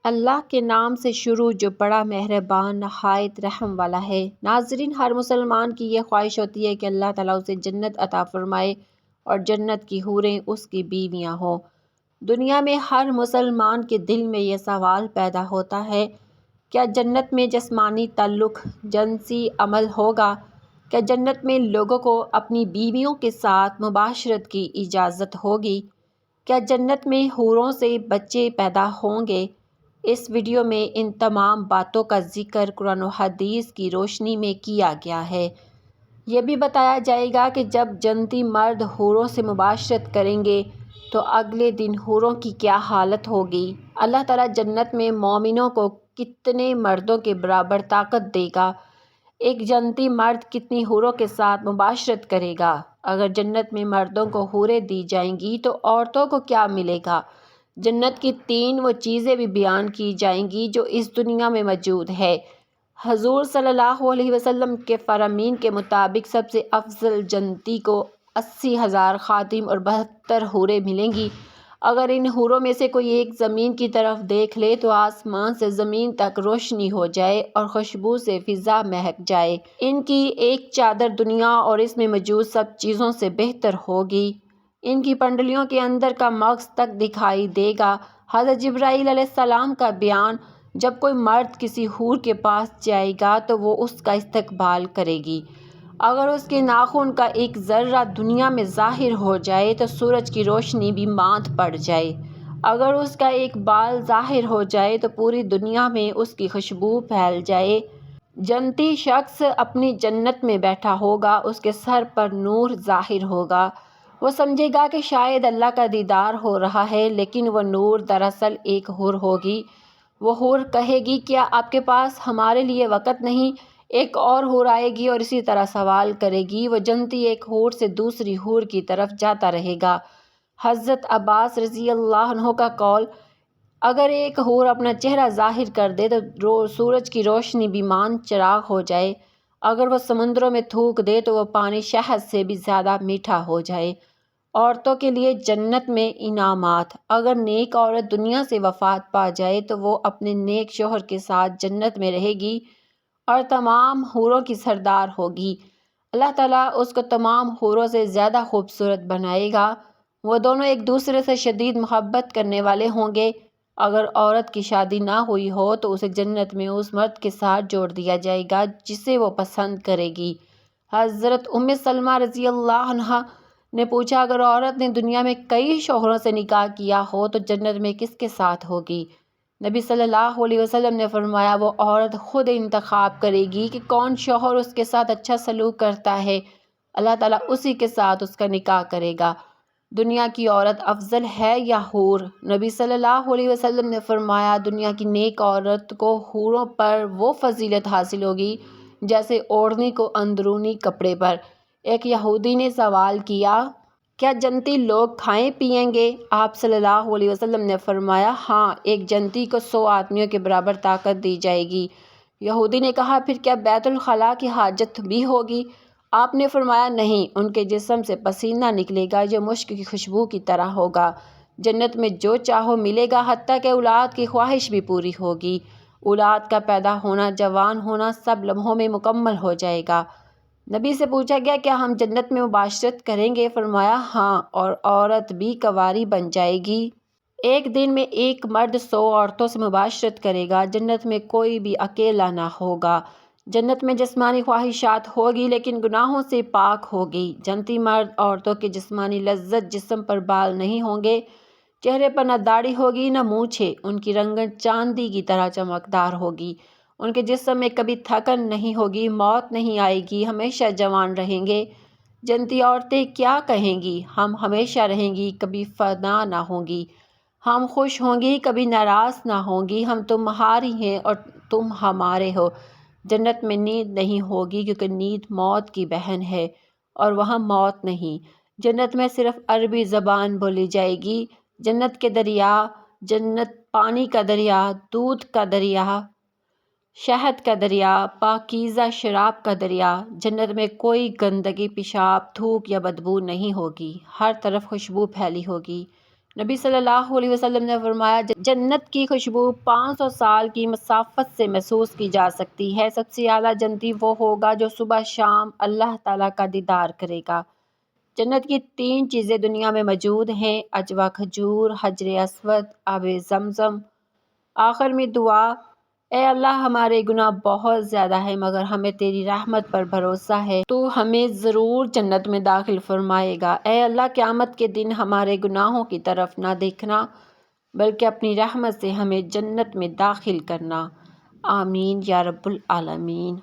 اللہ کے نام سے شروع جو بڑا مہربان نہایت رحم والا ہے۔ ناظرین، ہر مسلمان کی یہ خواہش ہوتی ہے کہ اللہ تعالیٰ اسے جنت عطا فرمائے اور جنت کی حوریں اس کی بیویاں ہوں۔ دنیا میں ہر مسلمان کے دل میں یہ سوال پیدا ہوتا ہے، کیا جنت میں جسمانی تعلق، جنسی عمل ہوگا؟ کیا جنت میں لوگوں کو اپنی بیویوں کے ساتھ مباشرت کی اجازت ہوگی؟ کیا جنت میں حوروں سے بچے پیدا ہوں گے؟ اس ویڈیو میں ان تمام باتوں کا ذکر قرآن و حدیث کی روشنی میں کیا گیا ہے۔ یہ بھی بتایا جائے گا کہ جب جنتی مرد حوروں سے مباشرت کریں گے تو اگلے دن حوروں کی کیا حالت ہوگی۔ اللہ تعالیٰ جنت میں مومنوں کو کتنے مردوں کے برابر طاقت دے گا؟ ایک جنتی مرد کتنی حوروں کے ساتھ مباشرت کرے گا؟ اگر جنت میں مردوں کو حوریں دی جائیں گی تو عورتوں کو کیا ملے گا؟ جنت کی تین وہ چیزیں بھی بیان کی جائیں گی جو اس دنیا میں موجود ہے۔ حضور صلی اللہ علیہ وسلم کے فرامین کے مطابق سب سے افضل جنتی کو 80,000 خادم اور 72 حوریں ملیں گی۔ اگر ان حوروں میں سے کوئی ایک زمین کی طرف دیکھ لے تو آسمان سے زمین تک روشنی ہو جائے اور خوشبو سے فضا مہک جائے۔ ان کی ایک چادر دنیا اور اس میں موجود سب چیزوں سے بہتر ہوگی۔ ان کی پنڈلیوں کے اندر کا مغز تک دکھائی دے گا۔ حضرت جبرائیل علیہ السلام کا بیان، جب کوئی مرد کسی حور کے پاس جائے گا تو وہ اس کا استقبال کرے گی۔ اگر اس کے ناخن کا ایک ذرہ دنیا میں ظاہر ہو جائے تو سورج کی روشنی بھی ماند پڑ جائے۔ اگر اس کا ایک بال ظاہر ہو جائے تو پوری دنیا میں اس کی خوشبو پھیل جائے۔ جنتی شخص اپنی جنت میں بیٹھا ہوگا، اس کے سر پر نور ظاہر ہوگا۔ وہ سمجھے گا کہ شاید اللہ کا دیدار ہو رہا ہے، لیکن وہ نور دراصل ایک حور ہوگی۔ وہ حور کہے گی، کیا آپ کے پاس ہمارے لیے وقت نہیں؟ ایک اور حور آئے گی اور اسی طرح سوال کرے گی۔ وہ جنتی ایک حور سے دوسری حور کی طرف جاتا رہے گا۔ حضرت عباس رضی اللہ عنہ کا قول، اگر ایک حور اپنا چہرہ ظاہر کر دے تو سورج کی روشنی بھی ماند چراغ ہو جائے۔ اگر وہ سمندروں میں تھوک دے تو وہ پانی شہد سے بھی زیادہ میٹھا ہو جائے۔ عورتوں کے لیے جنت میں انعامات، اگر نیک عورت دنیا سے وفات پا جائے تو وہ اپنے نیک شوہر کے ساتھ جنت میں رہے گی اور تمام حوروں کی سردار ہوگی۔ اللہ تعالیٰ اس کو تمام حوروں سے زیادہ خوبصورت بنائے گا۔ وہ دونوں ایک دوسرے سے شدید محبت کرنے والے ہوں گے۔ اگر عورت کی شادی نہ ہوئی ہو تو اسے جنت میں اس مرد کے ساتھ جوڑ دیا جائے گا جسے وہ پسند کرے گی۔ حضرت ام سلمہ رضی اللہ عنہا نے پوچھا، اگر عورت نے دنیا میں کئی شوہروں سے نکاح کیا ہو تو جنت میں کس کے ساتھ ہوگی؟ نبی صلی اللہ علیہ وسلم نے فرمایا، وہ عورت خود انتخاب کرے گی کہ کون شوہر اس کے ساتھ اچھا سلوک کرتا ہے، اللہ تعالیٰ اسی کے ساتھ اس کا نکاح کرے گا۔ دنیا کی عورت افضل ہے یا حور؟ نبی صلی اللہ علیہ وسلم نے فرمایا، دنیا کی نیک عورت کو حوروں پر وہ فضیلت حاصل ہوگی جیسے اوڑھنی کو اندرونی کپڑے پر۔ ایک یہودی نے سوال کیا، کیا جنتی لوگ کھائیں پیئیں گے؟ آپ صلی اللہ علیہ وسلم نے فرمایا، ہاں، ایک جنتی کو 100 آدمیوں کے برابر طاقت دی جائے گی۔ یہودی نے کہا، پھر کیا بیت الخلاء کی حاجت بھی ہوگی؟ آپ نے فرمایا، نہیں، ان کے جسم سے پسینہ نکلے گا جو مشک کی خوشبو کی طرح ہوگا۔ جنت میں جو چاہو ملے گا، حتیٰ کہ اولاد کی خواہش بھی پوری ہوگی۔ اولاد کا پیدا ہونا، جوان ہونا سب لمحوں میں مکمل ہو جائے گا۔ نبی سے پوچھا گیا، کیا ہم جنت میں مباشرت کریں گے؟ فرمایا، ہاں، اور عورت بھی کنواری بن جائے گی۔ ایک دن میں ایک مرد 100 عورتوں سے مباشرت کرے گا۔ جنت میں کوئی بھی اکیلا نہ ہوگا۔ جنت میں جسمانی خواہشات ہوگی لیکن گناہوں سے پاک ہوگی۔ جنتی مرد عورتوں کی جسمانی لذت، جسم پر بال نہیں ہوں گے، چہرے پر نہ داڑھی ہوگی نہ مونچھیں، ان کی رنگت چاندی کی طرح چمکدار ہوگی۔ ان کے جسم میں کبھی تھکن نہیں ہوگی، موت نہیں آئے گی، ہمیشہ جوان رہیں گے۔ جنتی عورتیں کیا کہیں گی؟ ہم ہمیشہ رہیں گی، کبھی فنا نہ ہوں گی۔ ہم خوش ہوں گی، کبھی ناراض نہ ہوں گی۔ ہم تمہاری ہیں اور تم ہمارے ہو۔ جنت میں نیند نہیں ہوگی کیونکہ نیند موت کی بہن ہے اور وہاں موت نہیں۔ جنت میں صرف عربی زبان بولی جائے گی۔ جنت کے دریا، جنت پانی کا دریا، دودھ کا دریا، شہد کا دریا، پاکیزہ شراب کا دریا۔ جنت میں کوئی گندگی، پیشاب، تھوک یا بدبو نہیں ہوگی۔ ہر طرف خوشبو پھیلی ہوگی۔ نبی صلی اللہ علیہ وسلم نے فرمایا جنت کی خوشبو 500 سال کی مسافت سے محسوس کی جا سکتی ہے۔ سب سے اعلیٰ جنتی وہ ہوگا جو صبح شام اللہ تعالیٰ کا دیدار کرے گا۔ جنت کی 3 چیزیں دنیا میں موجود ہیں: عجوا کھجور، حجر اسود، آب زمزم۔ آخر میں دعا: اے اللہ ہمارے گناہ بہت زیادہ ہیں مگر ہمیں تیری رحمت پر بھروسہ ہے، تو ہمیں ضرور جنت میں داخل فرمائے گا۔ اے اللہ قیامت کے دن ہمارے گناہوں کی طرف نہ دیکھنا بلکہ اپنی رحمت سے ہمیں جنت میں داخل کرنا۔ آمین یا رب العالمین۔